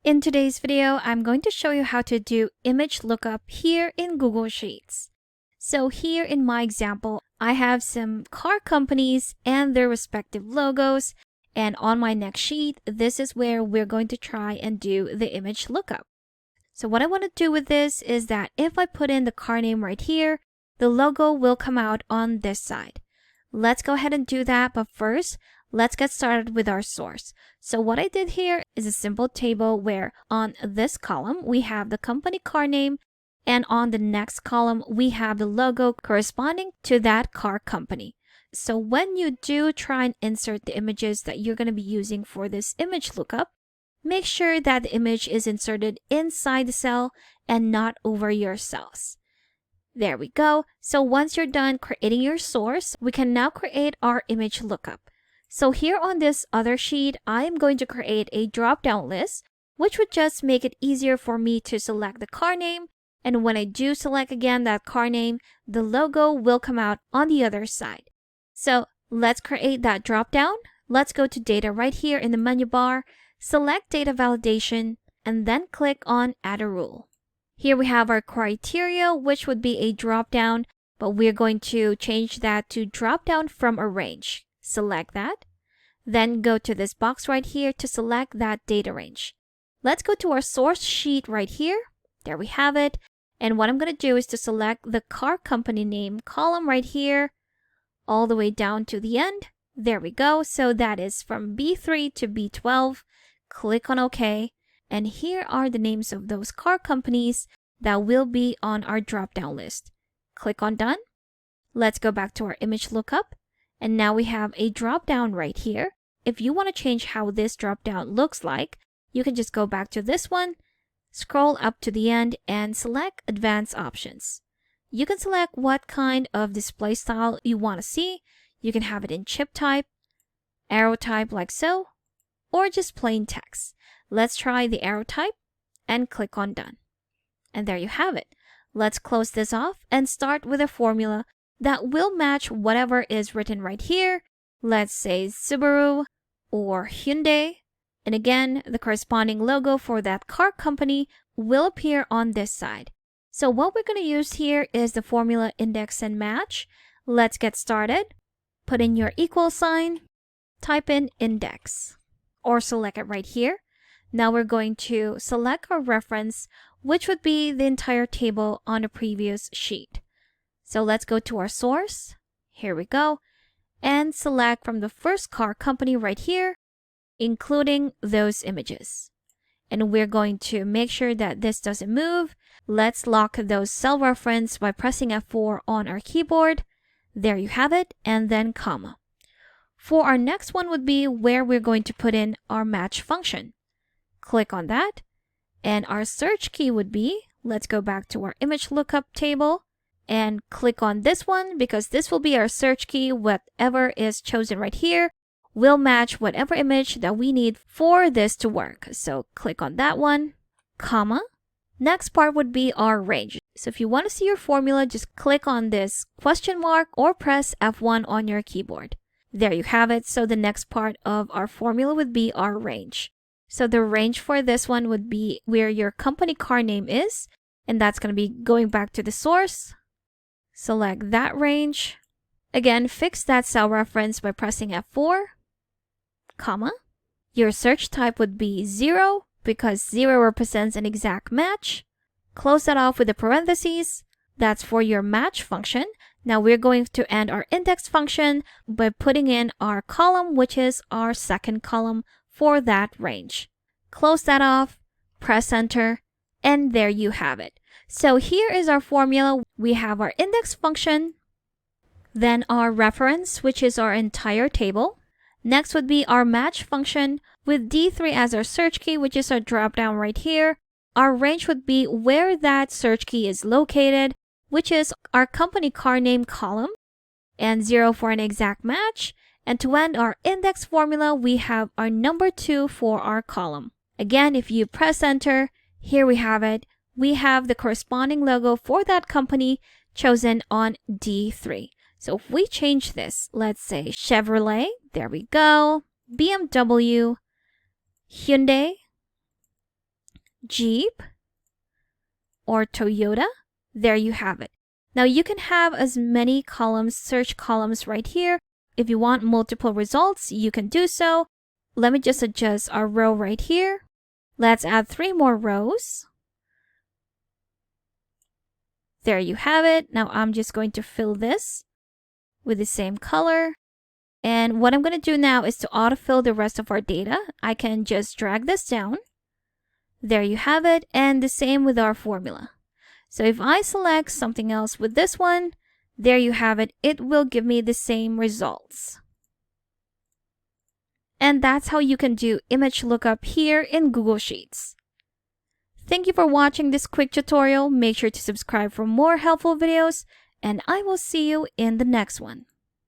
In today's video, I'm going to show you how to do image lookup here in Google Sheets. So here in my example, I have some car companies and their respective logos. And on my next sheet, this is where we're going to try and do the image lookup. So what I want to do with this is that if I put in the car name right here, the logo will come out on this side. Let's go ahead and do that, but first, let's get started with our source. So what I did here is a simple table where on this column, we have the company car name, and on the next column, we have the logo corresponding to that car company. So when you do try and insert the images that you're going to be using for this image lookup, make sure that the image is inserted inside the cell and not over your cells. There we go. So once you're done creating your source, we can now create our image lookup. So here on this other sheet, I am going to create a drop-down list, which would just make it easier for me to select the car name. And when I do select again that car name, the logo will come out on the other side. So let's create that drop-down. Let's go to data right here in the menu bar, select data validation, and then click on add a rule. Here we have our criteria, which would be a drop-down, but we're going to change that to drop-down from a range. Select that. Then go to this box right here to select that data range. Let's go to our source sheet right here. There we have it. And what I'm going to do is to select the car company name column right here, all the way down to the end. There we go. So that is from B3 to B12. Click on OK. And here are the names of those car companies that will be on our drop-down list. Click on Done. Let's go back to our image lookup. And now we have a drop-down right here. If you want to change how this drop-down looks like, you can just go back to this one, scroll up to the end, and select Advanced Options. You can select what kind of display style you want to see. You can have it in chip type, arrow type like so, or just plain text. Let's try the arrow type and click on Done. And there you have it. Let's close this off and start with a formula that will match whatever is written right here. Let's say Subaru or Hyundai. And again, the corresponding logo for that car company will appear on this side. So what we're going to use here is the formula index and match. Let's get started. Put in your equal sign, type in index, or select it right here. Now we're going to select our reference, which would be the entire table on the previous sheet. So let's go to our source. Here we go. And select from the first car company right here, including those images. And we're going to make sure that this doesn't move. Let's lock those cell reference by pressing F4 on our keyboard. There you have it, and then comma. For our next one would be where we're going to put in our match function. Click on that. And our search key would be, let's go back to our image lookup table and click on this one because this will be our search key. Whatever is chosen right here will match whatever image that we need for this to work. So click on that one, comma. Next part would be our range. So if you want to see your formula, just click on this question mark or press F1 on your keyboard. There you have it. So the next part of our formula would be our range. So the range for this one would be where your company car name is, and that's going to be going back to the source. Select that range. Again, fix that cell reference by pressing F4, comma. Your search type would be 0 because 0 represents an exact match. Close that off with the parentheses. That's for your match function. Now we're going to end our index function by putting in our column, which is our second column for that range. Close that off, press enter, and there you have it. So here is our formula. We have our index function, then our reference, which is our entire table. Next would be our match function with D3 as our search key, which is our drop-down right here. Our range would be where that search key is located, which is our company car name column, and 0 for an exact match. And to end our index formula, we have our number 2 for our column. Again, if you press enter, here we have it. We have the corresponding logo for that company chosen on D3. So if we change this, let's say Chevrolet, there we go, BMW, Hyundai, Jeep, or Toyota. There you have it. Now you can have as many columns, search columns right here. If you want multiple results, you can do so. Let me just adjust our row right here. Let's add 3 more rows. There you have it. Now I'm just going to fill this with the same color. And what I'm going to do now is to autofill the rest of our data. I can just drag this down. There you have it. And the same with our formula. So if I select something else with this one, there you have it. It will give me the same results. And that's how you can do image lookup here in Google Sheets. Thank you for watching this quick tutorial. Make sure to subscribe for more helpful videos, and I will see you in the next one.